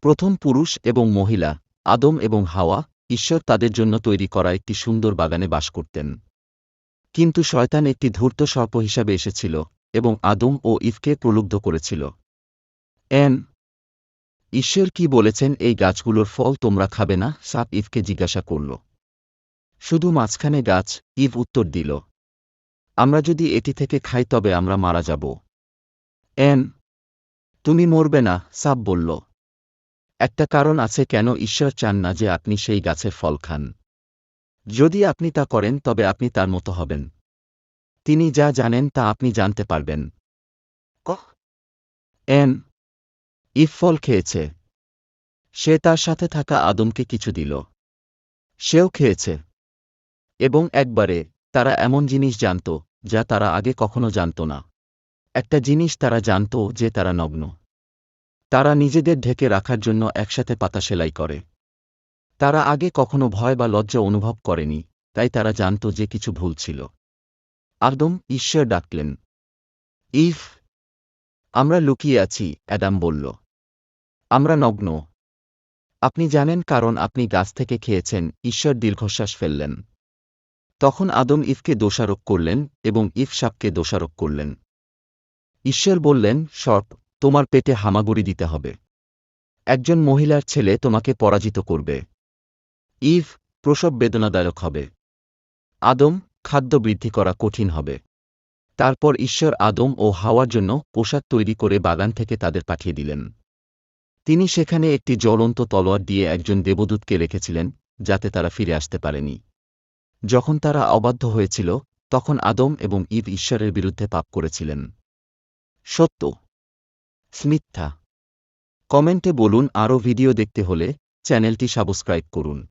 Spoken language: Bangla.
প্রথম পুরুষ এবং মহিলা আদম এবং হাওয়া ঈশ্বর তাদের জন্য তৈরি করা একটি সুন্দর বাগানে বাস করতেন। কিন্তু শয়তান একটি ধূর্ত সর্প হিসাবে এসেছিল এবং আদম ও ইভকে প্রলুব্ধ করেছিল। ঈশ্বর কি বলেছেন এই গাছগুলোর ফল তোমরা খাবে না? সাপ ইভকে জিজ্ঞাসা করল। শুধু মাঝখানে গাছ, ইভ উত্তর দিল, আমরা যদি এটি থেকে খাই তবে আমরা মারা যাব। তুমি মরবে না, সাপ বলল। একটা কারণ আছে কেন ঈশ্বর চান না যে আপনি সেই গাছের ফল খান। যদি আপনি তা করেন তবে আপনি তার মতো হবেন। তিনি যা জানেন তা আপনি জানতে পারবেন। ইভ ফল খেয়েছে। সে তার সাথে থাকা আদমকে কিছু দিল। সেও খেয়েছে। এবং একবারে তারা এমন জিনিস জানত যা তারা আগে কখনো জানত না। একটা জিনিস তারা জানত যে তারা নগ্ন। তারা নিজেদের ঢেকে রাখার জন্য একসাথে পাতা সেলাই করে। তারা আগে কখনো ভয় বা লজ্জা অনুভব করেনি, তাই তারা জানত যে কিছু ভুল ছিল। আদম, ঈশ্বর ডাকলেন, ইভ। আমরা লুকিয়ে আছি, অ্যাডাম বলল। আমরা নগ্ন। আপনি জানেন কারণ আপনি গাছ থেকে খেয়েছেন। ঈশ্বর দীর্ঘশ্বাস ফেললেন। তখন আদম ইভকে দোষারোপ করলেন এবং ইভ সাপকে দোষারোপ করলেন। ঈশ্বর বললেন, সর্প, তোমার পেটে হামাগুড়ি দিতে হবে। একজন মহিলার ছেলে তোমাকে পরাজিত করবে। ইভ, প্রসব বেদনাদায়ক হবে। আদম, খাদ্য বৃদ্ধি করা কঠিন হবে। তারপর ঈশ্বর আদম ও হাওয়ার জন্য পোশাক তৈরি করে বাগান থেকে তাদের পাঠিয়ে দিলেন। তিনি সেখানে একটি জ্বলন্ত তলোয়ার দিয়ে একজন দেবদূতকে রেখেছিলেন, যাতে তারা ফিরে আসতে পারেনি। যখন তারা অবাধ্য হয়েছিল, তখন আদম এবং ইভ ঈশ্বরের বিরুদ্ধে পাপ করেছিলেন। সত্য, মিথ্যা? কমেন্টে বলুন। আরও ভিডিও দেখতে হলে চ্যানেলটি সাবস্ক্রাইব করুন।